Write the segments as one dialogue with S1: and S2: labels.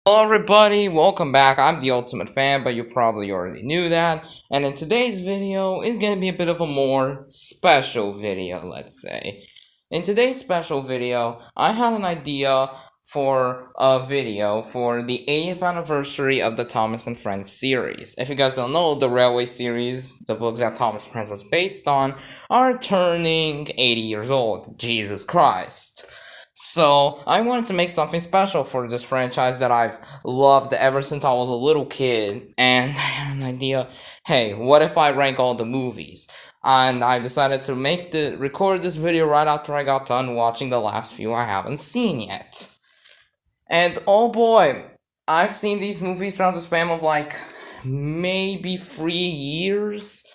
S1: Hello everybody, welcome back. I'm the Ultimate Fan, but you probably already knew that. And in today's video is going to be a bit of a more special video, let's say. In today's special video, I had an idea for a video for the 80th anniversary of the Thomas and Friends series. If you guys don't know, the RWS series, the books that Thomas and Friends was based on, are turning 80 years old. Jesus Christ. So, I wanted to make something special for this franchise that I've loved ever since I was a little kid, and I had an idea, hey, what if I rank all the movies? And I decided to record this video right after I got done watching the last few I haven't seen yet. And oh boy, I've seen these movies around the span of maybe 3 years.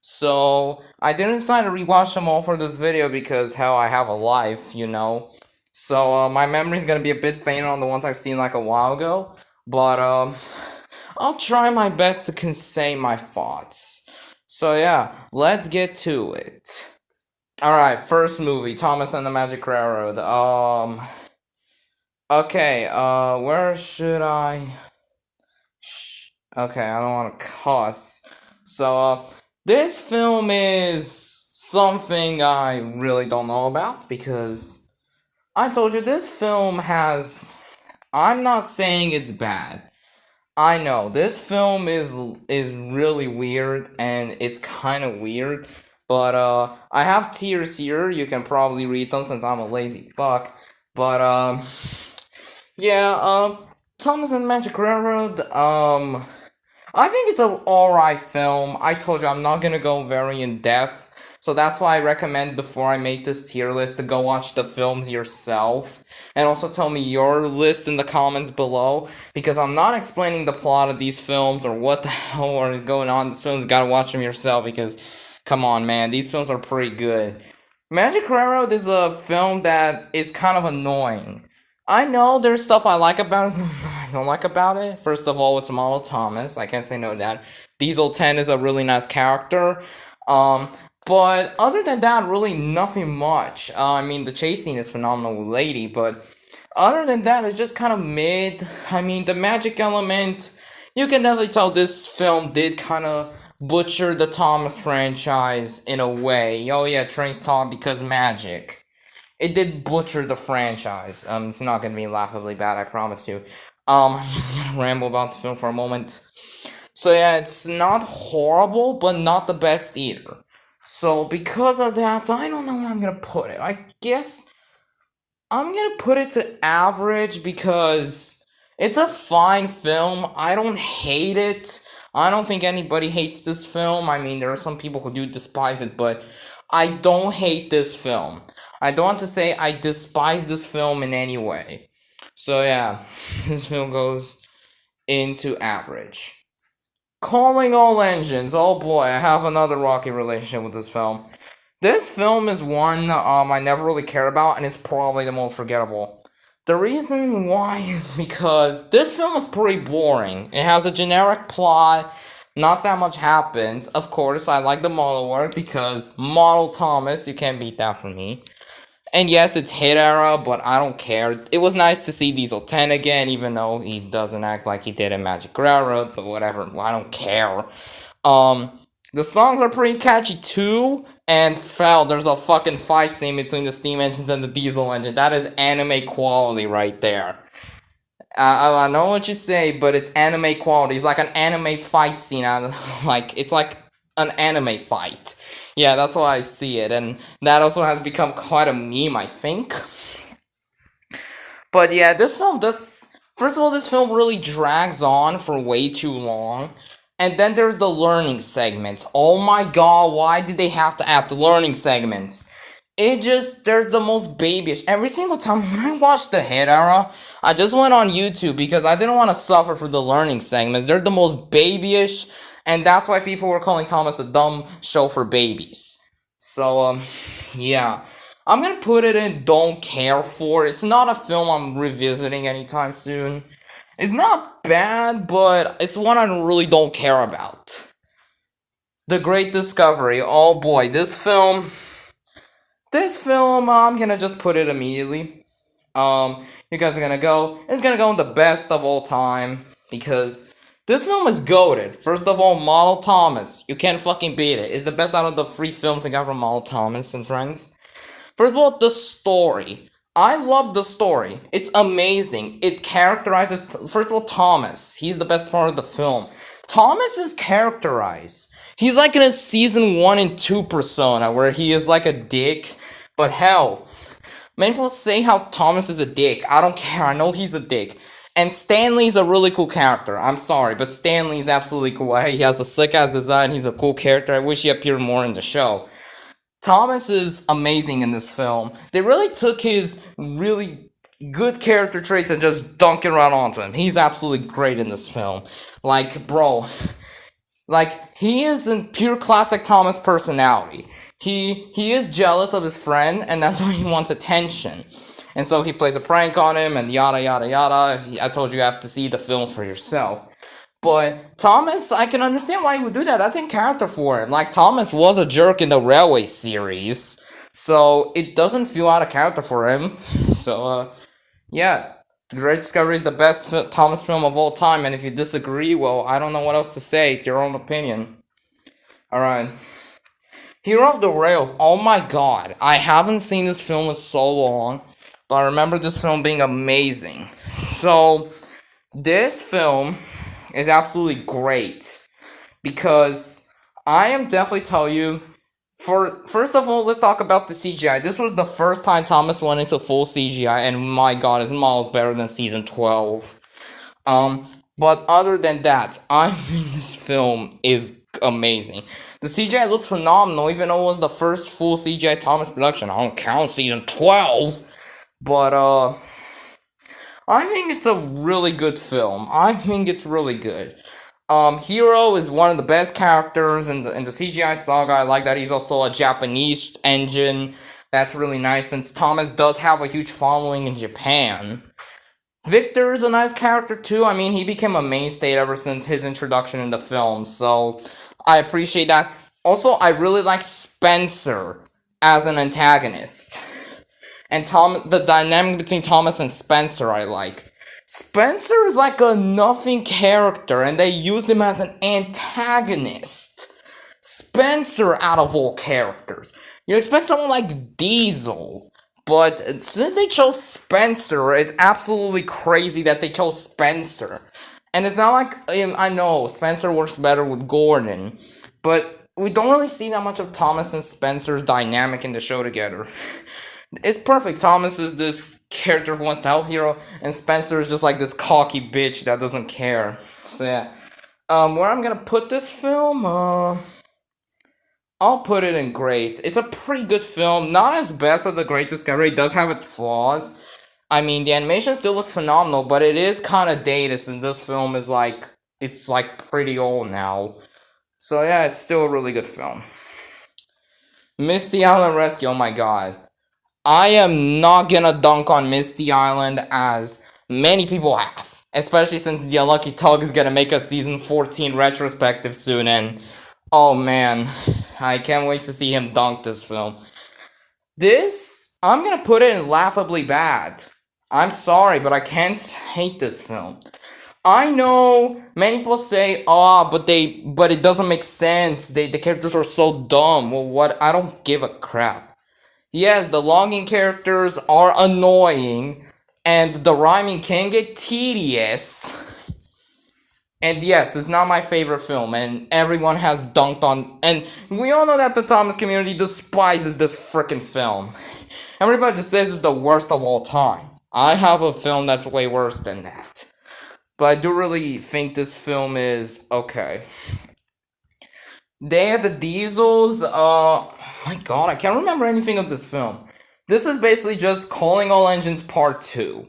S1: So, I didn't decide to rewatch them all for this video because, hell, I have a life, you know. So, my memory's gonna be a bit faint on the ones I've seen like a while ago, but, I'll try my best to convey my thoughts. So, yeah, let's get to it. Alright, first movie, Thomas and the Magic Railroad. Okay, where should I... Okay, I don't want to cuss. So, this film is something I really don't know about, because I told you this film has... I'm not saying it's bad. I know, this film is really weird, and it's kind of weird, but, I have tears here, you can probably read them since I'm a lazy fuck, but, yeah, Thomas and the Magic Railroad, I think it's an alright film. I told you I'm not gonna go very in-depth, so that's why I recommend before I make this tier list to go watch the films yourself. And also tell me your list in the comments below, because I'm not explaining the plot of these films or what the hell are going on in these films. You gotta watch them yourself because, come on man, these films are pretty good. Magic Railroad is a film that is kind of annoying. I know there's stuff I like about it, I don't like about it. First of all, it's Model Thomas. I can't say no to that. Diesel 10 is a really nice character. But other than that, really nothing much. I mean, the chase scene is phenomenal with Lady, but other than that, it's just kind of mid. I mean, the magic element, you can definitely tell this film did kind of butcher the Thomas franchise in a way. Oh yeah, trains talk because magic. It did butcher the franchise. It's not gonna be laughably bad, I promise you. I'm just gonna ramble about the film for a moment. So yeah, it's not horrible, but not the best either. So because of that, I don't know where I'm gonna put it. I guess I'm gonna put it to average because it's a fine film. I don't hate it. I don't think anybody hates this film. I mean, there are some people who do despise it, but I don't hate this film. I don't want to say I despise this film in any way. So yeah, this film goes into average. Calling all engines. Oh boy, I have another rocky relationship with this film. This film is one I never really cared about, and it's probably the most forgettable. The reason why is because this film is pretty boring. It has a generic plot, not that much happens. Of course, I like the model work because Model Thomas, you can't beat that from me. And yes, it's hit era, but I don't care. It was nice to see Diesel 10 again, even though he doesn't act like he did in Magic Railroad, but whatever, I don't care. The songs are pretty catchy too, and there's a fucking fight scene between the steam engines and the diesel engine. That is anime quality right there. I know what you say, but it's anime quality. It's like an anime fight scene, it's like an anime fight. Yeah, that's why I see it, and that also has become quite a meme, I think. But yeah, this film does... First of all, this film really drags on for way too long. And then there's the learning segments. Oh my god, why did they have to add the learning segments? There's the most babyish. Every single time when I watched the hit era, I just went on YouTube because I didn't want to suffer for the learning segments. They're the most babyish, and that's why people were calling Thomas a dumb show for babies. So, yeah. I'm gonna put it in don't care for. It's not a film I'm revisiting anytime soon. It's not bad, but it's one I really don't care about. The Great Discovery. Oh boy, this film, I'm gonna just put it immediately. You guys are gonna go. It's gonna go in the best of all time because this film is goated. First of all, Model Thomas. You can't fucking beat it. It's the best out of the 3 films I got from Model Thomas and friends. First of all, the story. I love the story. It's amazing. It characterizes, first of all, Thomas. He's the best part of the film. Thomas is characterized. He's like in a season 1 and 2 persona where he is like a dick. But hell, many people say how Thomas is a dick. I don't care. I know he's a dick. And Stanley's a really cool character. I'm sorry, but Stanley's absolutely cool. He has a sick-ass design. He's a cool character. I wish he appeared more in the show. Thomas is amazing in this film. They really took his really good character traits and just dunk it right onto him. He's absolutely great in this film. Like, bro, like, he is in pure classic Thomas personality. He is jealous of his friend, and that's why he wants attention. And so he plays a prank on him, and yada yada yada. I told you have to see the films for yourself. But Thomas, I can understand why he would do that. That's in character for him. Like, Thomas was a jerk in the Railway series, so it doesn't feel out of character for him. So, yeah. The Great Discovery is the best Thomas film of all time, and if you disagree, well, I don't know what else to say. It's your own opinion. Alright. Hero of the Rails. Oh my god. I haven't seen this film in so long, but I remember this film being amazing. So, this film is absolutely great because I am definitely telling you, first of all, let's talk about the CGI. This was the first time Thomas went into full CGI, and my god, it's miles better than season 12. But other than that, I mean, this film is amazing. The CGI looks phenomenal, even though it was the first full CGI Thomas production. I don't count season 12, but I think it's a really good film. I think it's really good. Hero is one of the best characters in the CGI saga. I like that he's also a Japanese engine. That's really nice since Thomas does have a huge following in Japan. Victor is a nice character too. I mean, he became a mainstay ever since his introduction in the film, so I appreciate that. Also, I really like Spencer as an antagonist. And the dynamic between Thomas and Spencer I like. Spencer is like a nothing character, and they used him as an antagonist. Spencer out of all characters. You expect someone like Diesel, but since they chose Spencer, it's absolutely crazy that they chose Spencer. And it's not like, I know, Spencer works better with Gordon, but we don't really see that much of Thomas and Spencer's dynamic in the show together. It's perfect. Thomas is this character who wants to help Hero, and Spencer is just like this cocky bitch that doesn't care. So yeah. Where I'm gonna put this film, I'll put it in great. It's a pretty good film. Not as best as The Great Discovery. It does have its flaws. I mean, the animation still looks phenomenal, but it is kind of dated since this film is like, it's like pretty old now. So yeah, it's still a really good film. Misty Island Rescue, oh my god. I am not gonna dunk on Misty Island as many people have. Especially since the Unlucky Tug is gonna make a season 14 retrospective soon, and oh man, I can't wait to see him dunk this film. This, I'm gonna put it in laughably bad. I'm sorry, but I can't hate this film. I know many people say, but it doesn't make sense. The characters are so dumb. Well, what? I don't give a crap. Yes, the logging characters are annoying, and the rhyming can get tedious. And yes, it's not my favorite film, and everyone has dunked on, and we all know that the Thomas community despises this frickin' film. Everybody just says it's the worst of all time. I have a film that's way worse than that. But I do really think this film is okay. Day of the Diesels, my god, I can't remember anything of this film. This is basically just Calling All Engines Part 2.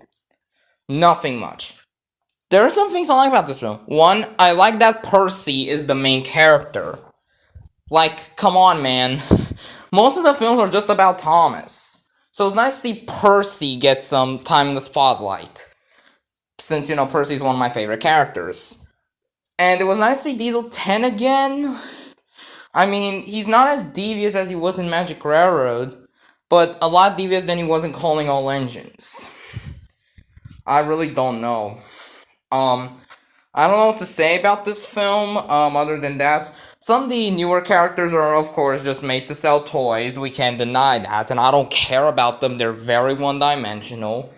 S1: Nothing much. There are some things I like about this film. One, I like that Percy is the main character. Like, come on, man. Most of the films are just about Thomas. So it's nice to see Percy get some time in the spotlight. Since, Percy's one of my favorite characters. And it was nice to see Diesel 10 again. I mean, he's not as devious as he was in Magic Railroad, but a lot devious than he was in Calling All Engines. I really don't know. Um, I don't know what to say about this film, other than that. Some of the newer characters are, of course, just made to sell toys. We can't deny that, and I don't care about them. They're very one-dimensional.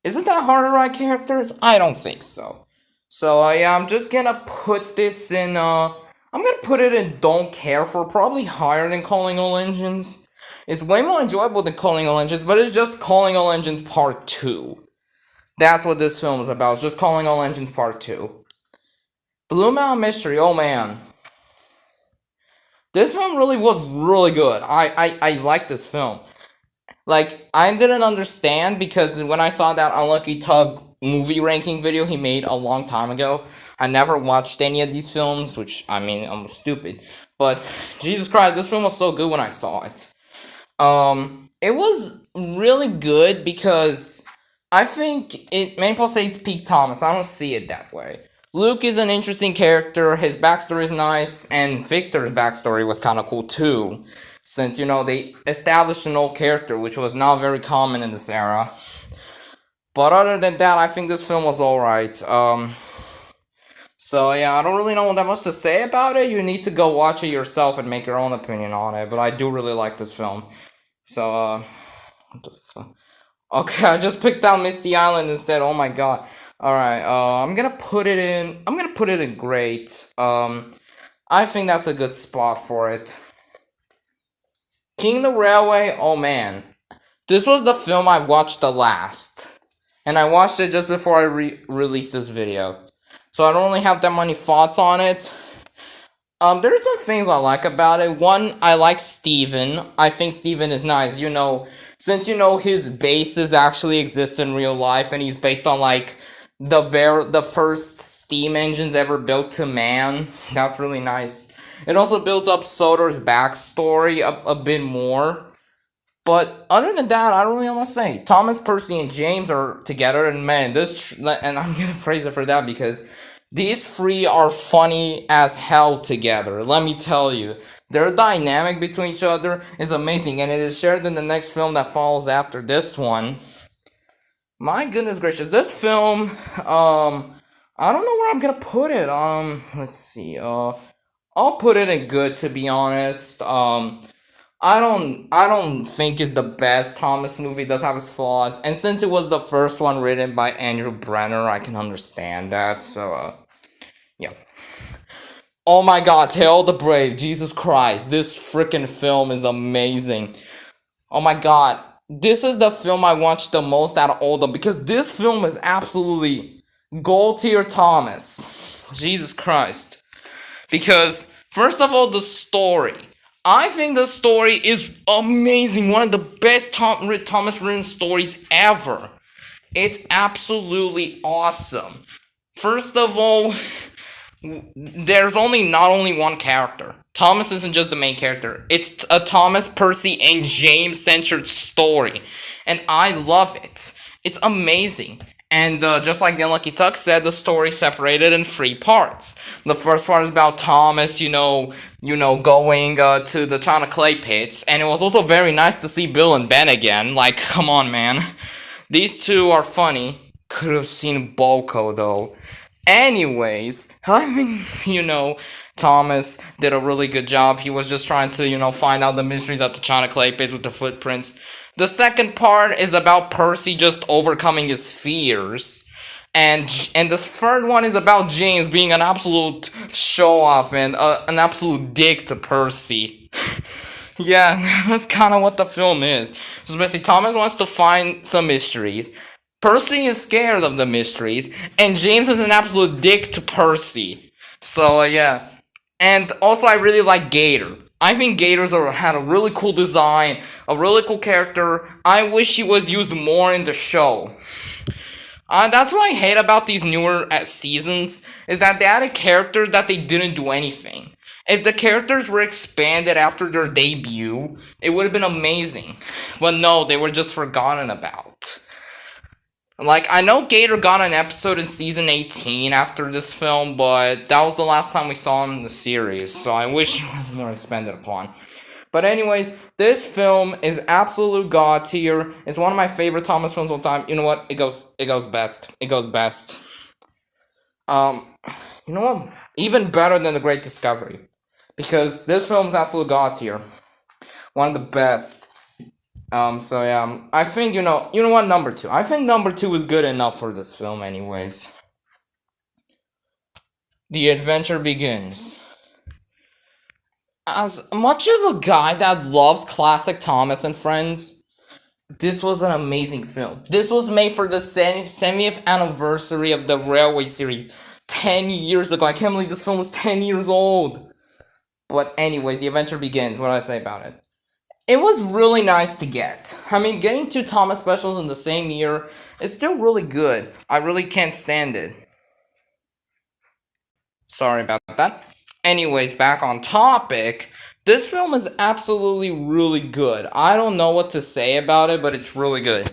S1: Is it that hard to write characters? I don't think so. So, yeah, I'm just gonna put this in, I'm gonna put it in don't care for, probably higher than Calling All Engines. It's way more enjoyable than Calling All Engines, but it's just Calling All Engines Part 2. That's what this film is about. It's just Calling All Engines Part 2. Blue Mountain Mystery, oh man. This film really was really good. I like this film. Like, I didn't understand because when I saw that Unlucky Tug movie ranking video he made a long time ago, I never watched any of these films, which, I mean, I'm stupid. But, Jesus Christ, this film was so good when I saw it. It was really good because I think many people say it's Pete Thomas. I don't see it that way. Luke is an interesting character, his backstory is nice, and Victor's backstory was kind of cool too. Since, they established an old character, which was not very common in this era. But other than that, I think this film was alright. So yeah, I don't really know that much to say about it. You need to go watch it yourself and make your own opinion on it. But I do really like this film. So, what the fuck? Okay, I just picked out Misty Island instead. Oh my god. Alright, I'm gonna put it in great. I think that's a good spot for it. King the Railway, oh man. This was the film I watched the last. And I watched it just before I released this video. So I don't really have that many thoughts on it. There's some things I like about it. One, I like Steven. I think Steven is nice. Since his bases actually exist in real life, and he's based on like the first steam engines ever built to man. That's really nice. It also builds up Soder's backstory a bit more. But other than that, I don't really want to say. Thomas, Percy, and James are together, and man, and I'm gonna praise it for that because these three are funny as hell together. Let me tell you, their dynamic between each other is amazing, and it is shared in the next film that follows after this one. My goodness gracious, this film, I don't know where I'm gonna put it. Let's see. I'll put it in good, to be honest. I don't think it's the best Thomas movie. It does have its flaws, and since it was the first one written by Andrew Brenner, I can understand that. So, yeah. Oh my god, Tale of the Brave, Jesus Christ, this freaking film is amazing. Oh my god, this is the film I watched the most out of all of them, because this film is absolutely gold tier Thomas. Jesus Christ. Because, first of all, the story. I think the story is amazing. One of the best Thomas written stories ever. It's absolutely awesome. First of all, there's not only one character. Thomas isn't just the main character. It's a Thomas, Percy, and James centered story. And I love it. It's amazing. And just like the Unlucky Tuck said, the story separated in 3 parts. The first part is about Thomas, going to the China Clay Pits. And it was also very nice to see Bill and Ben again. Like, come on, man. These two are funny. Could have seen Boko, though. Anyways, I mean, Thomas did a really good job. He was just trying to, find out the mysteries at the China Clay Pits with the footprints. The second part is about Percy just overcoming his fears. And the third one is about James being an absolute show-off and an absolute dick to Percy. Yeah, that's kind of what the film is. So basically, Thomas wants to find some mysteries. Percy is scared of the mysteries. And James is an absolute dick to Percy. So, yeah. And also, I really like Gator. I think Gators had a really cool design, a really cool character. I wish he was used more in the show. That's what I hate about these newer seasons, is that they added characters that they didn't do anything. If the characters were expanded after their debut, it would have been amazing. But no, they were just forgotten about. Like, I know Gator got an episode in season 18 after this film, but that was the last time we saw him in the series, so I wish he was more expanded upon. But anyways, this film is absolute god tier. It's one of my favorite Thomas films of all time. You know what? It goes best. It goes best. Um, you know what? Even better than The Great Discovery, because this film's absolute god tier. One of the best. So yeah, I think you know what, number two. I think number two is good enough for this film, anyways. The adventure begins. As much of a guy that loves classic Thomas and Friends, this was an amazing film. This was made for the 70th anniversary of the Railway series 10 years ago. I can't believe this film was 10 years old. But anyways, the adventure begins. What do I say about it? It was really nice to get. I mean, getting two Thomas specials in the same year is still really good. I really can't stand it. Sorry about that. Anyways, back on topic. This film is absolutely really good. I don't know what to say about it, but it's really good.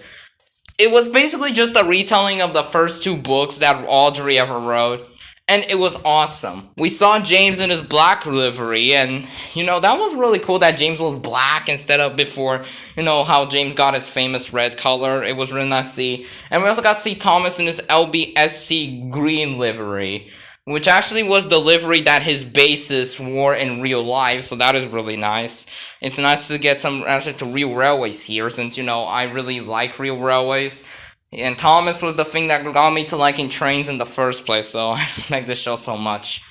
S1: It was basically just a retelling of the first two books that Audrey ever wrote, and it was awesome. We saw James in his black livery, and, that was really cool that James was black instead of before, how James got his famous red color. It was really nice to see. And we also got to see Thomas in his LBSC green livery, which actually was the livery that his bassist wore in real life, so that is really nice. It's nice to get some answer to real railways here, since, I really like real railways. And Thomas was the thing that got me to liking trains in the first place, so I like this show so much.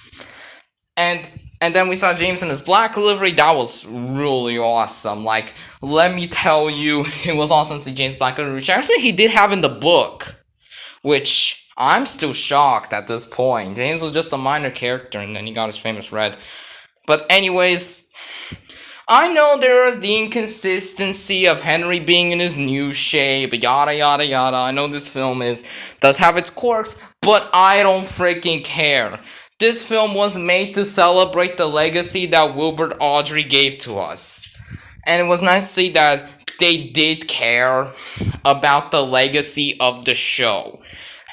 S1: And then we saw James in his black livery. That was really awesome. Like, let me tell you, it was awesome to see James' black livery, which actually he did have in the book, which I'm still shocked at this point. James was just a minor character, and then he got his famous red. But anyways, I know there is the inconsistency of Henry being in his new shape, yada yada yada. I know this film does have its quirks, but I don't freaking care. This film was made to celebrate the legacy that Wilbur Audrey gave to us. And it was nice to see that they did care about the legacy of the show.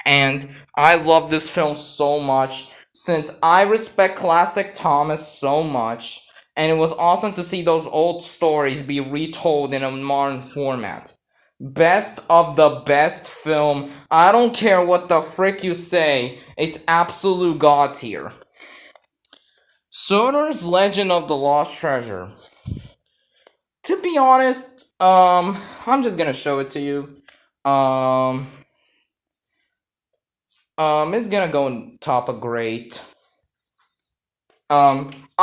S1: And I love this film so much, since I respect classic Thomas so much, and it was awesome to see those old stories be retold in a modern format. Best of the best film. I don't care what the frick you say, it's absolute god tier. Soder's Legend of the Lost Treasure. To be honest, I'm just gonna show it to you. It's gonna go on top of great.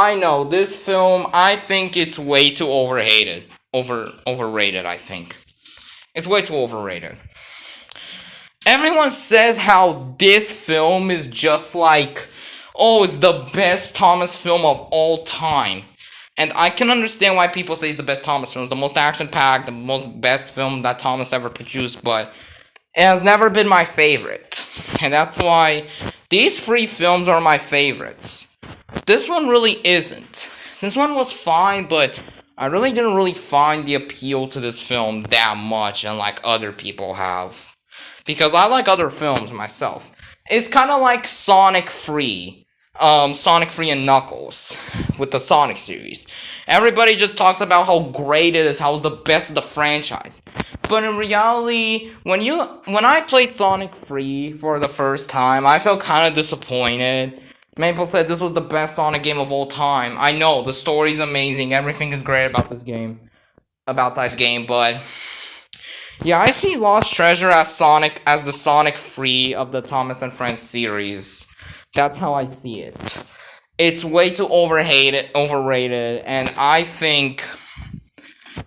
S1: I know, this film, I think it's way too overrated. Overrated, I think. It's way too overrated. Everyone says how this film is just like, it's the best Thomas film of all time. And I can understand why people say it's the best Thomas film. It's the most action-packed, the most best film that Thomas ever produced, but it has never been my favorite. And that's why these three films are my favorites. This one really isn't. This one was fine, but I really didn't really find the appeal to this film that much, unlike other people have. Because I like other films myself. It's kind of like Sonic 3. Sonic 3 and Knuckles with the Sonic series. Everybody just talks about how great it is, how it's the best of the franchise. But in reality, when I played Sonic 3 for the first time, I felt kind of disappointed. Many people said this was the best Sonic game of all time. I know, the story's amazing, everything is great about this game. About that game, but yeah, I see Lost Treasure as the Sonic 3 of the Thomas and Friends series. That's how I see it. It's way too overrated, and I think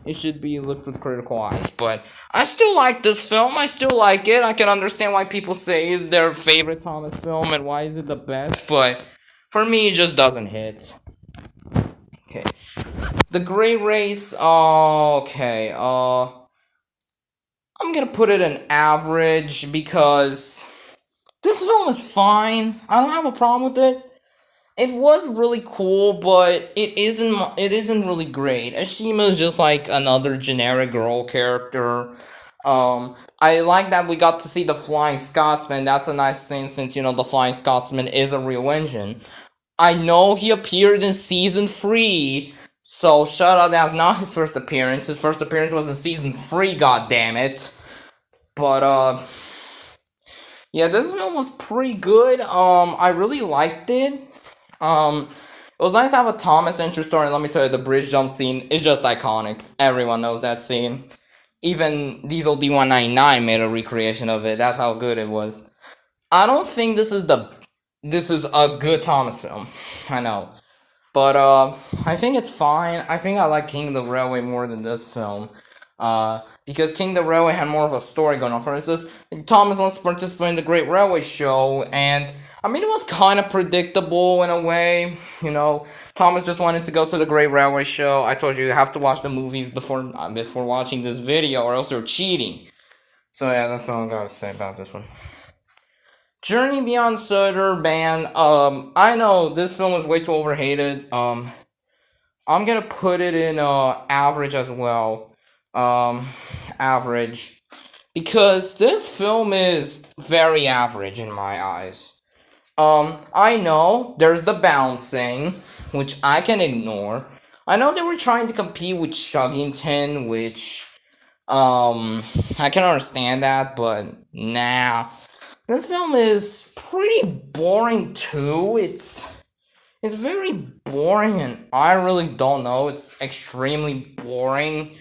S1: it should be looked with critical eyes. But I still like this film. I still like it. I can understand why people say it's their favorite Thomas film and why is it the best. But for me, it just doesn't hit. Okay. The Great Race. Okay. I'm gonna put it an average because this film is fine. I don't have a problem with it. It was really cool, but it isn't really great. Ashima is just like another generic girl character. I like that we got to see the Flying Scotsman. That's a nice thing, since the Flying Scotsman is a real engine. I know he appeared in season 3, So shut up, that's not his first appearance. His first appearance was in season 3, god damn it. But yeah, this film was pretty good. I really liked it. It was nice to have a Thomas-centric story, and let me tell you, the bridge jump scene is just iconic. Everyone knows that scene. Even Diesel D199 made a recreation of it. That's how good it was. I don't think this is a good Thomas film. I know. But I think it's fine. I think I like King of the Railway more than this film. Because King of the Railway had more of a story going on. For instance, Thomas wants to participate in the Great Railway Show, and I mean, it was kind of predictable in a way. You know, Thomas just wanted to go to the Great Railway Show. I told you have to watch the movies before watching this video, or else you're cheating. So yeah, that's all I gotta say about this one. Journey Beyond Sudarban. I know this film was way too overhated. I'm gonna put it in average as well. Average, because this film is very average in my eyes. I know there's the bouncing, which I can ignore. I know they were trying to compete with Chuggington, which I can understand that, but nah. This film is pretty boring too. It's very boring, and I really don't know. It's extremely boring.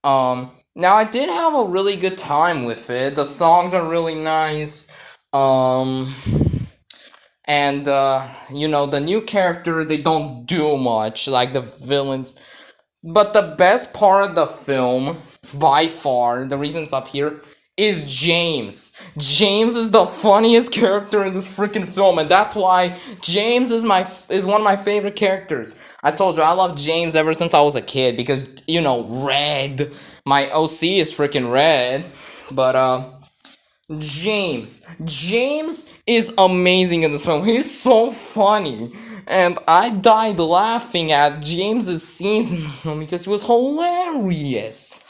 S1: Now I did have a really good time with it. The songs are really nice. And you know, the new characters, they don't do much like the villains. But the best part of the film, by far, the reason it's up here, is James. James is the funniest character in this freaking film, and that's why James is one of my favorite characters. I told you I love James ever since I was a kid because, you know, Red. My OC is freaking Red. But James is amazing in this film. He's so funny, and I died laughing at James's scenes in this film because it was hilarious.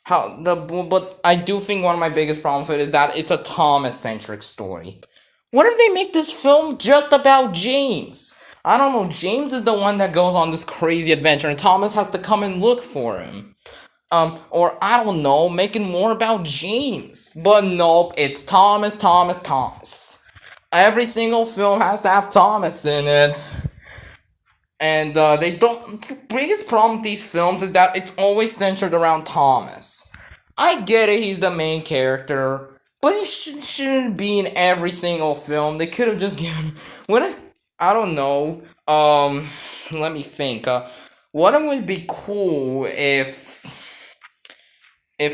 S1: But I do think one of my biggest problems with it is that it's a Thomas-centric story. What if they make this film just about James? I don't know, James is the one that goes on this crazy adventure, and Thomas has to come and look for him. Or I don't know, make it more about James. But nope, it's Thomas. Every single film has to have Thomas in it. And they don't. The biggest problem with these films is that it's always centered around Thomas. I get it, he's the main character, but he shouldn't be in every single film. They could have just given. What if, I don't know. Let me think. What would be cool if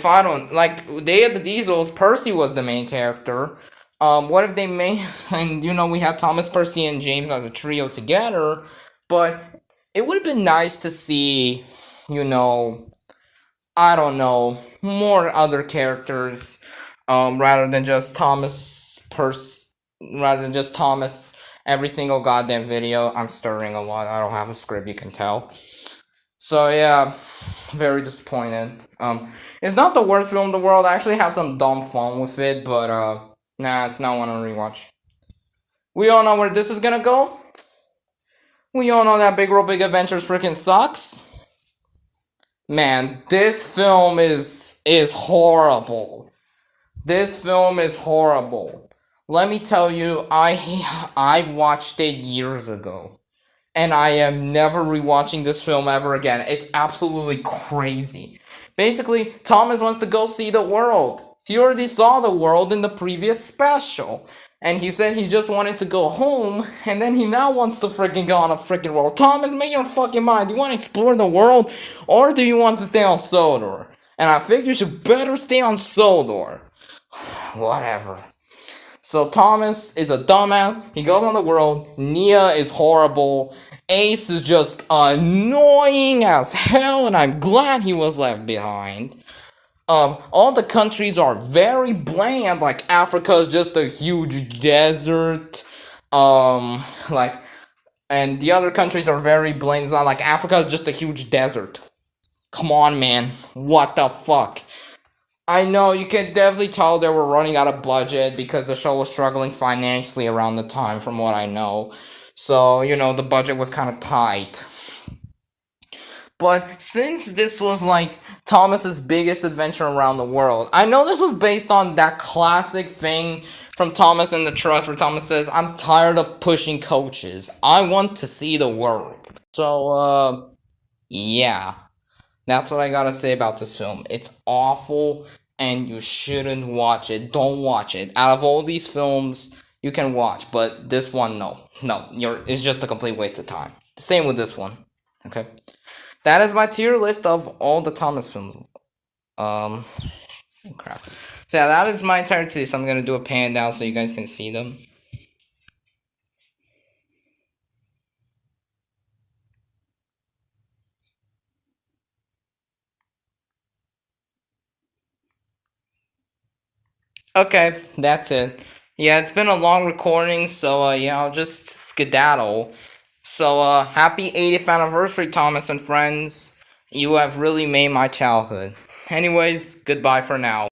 S1: I don't like, they had the Diesels. Percy was the main character. What if they made, and you know, we had Thomas, Percy, and James as a trio together. But it would have been nice to see, you know, I don't know, more other characters, rather than just Thomas every single goddamn video. I'm stirring a lot. I don't have a script, you can tell. So yeah, very disappointed. It's not the worst film in the world. I actually had some dumb fun with it, but nah, it's not one to rewatch. We all know where this is gonna go. We all know that Big Real Big Adventures freaking sucks. Man, this film is horrible. This film is horrible. Let me tell you, I watched it years ago, and I am never rewatching this film ever again. It's absolutely crazy. Basically, Thomas wants to go see the world. He already saw the world in the previous special. And he said he just wanted to go home, and then he now wants to freaking go on a freaking world. Thomas, make your fucking mind. Do you want to explore the world, or do you want to stay on Sodor? And I think you should better stay on Sodor. Whatever. So Thomas is a dumbass. He goes on the world. Nia is horrible. Ace is just annoying as hell, and I'm glad he was left behind. All the countries are very bland, like Africa is just a huge desert, and the other countries are very bland. It's not like Africa is just a huge desert. Come on, man, what the fuck? I know, you can definitely tell they were running out of budget because the show was struggling financially around the time, from what I know. So, you know, the budget was kind of tight. But since this was like Thomas's biggest adventure around the world, I know this was based on that classic thing from Thomas and the Trust where Thomas says, "I'm tired of pushing coaches. I want to see the world." So, yeah. That's what I gotta say about this film. It's awful, and you shouldn't watch it. Don't watch it. Out of all these films you can watch, but this one, no. No, it's just a complete waste of time. Same with this one. Okay? That is my tier list of all the Thomas films. Crap. So yeah, that is my entire list. I'm gonna do a pan down so you guys can see them. Okay, that's it. Yeah, it's been a long recording, so yeah, I'll just skedaddle. So happy 80th anniversary, Thomas and friends. You have really made my childhood. Anyways, goodbye for now.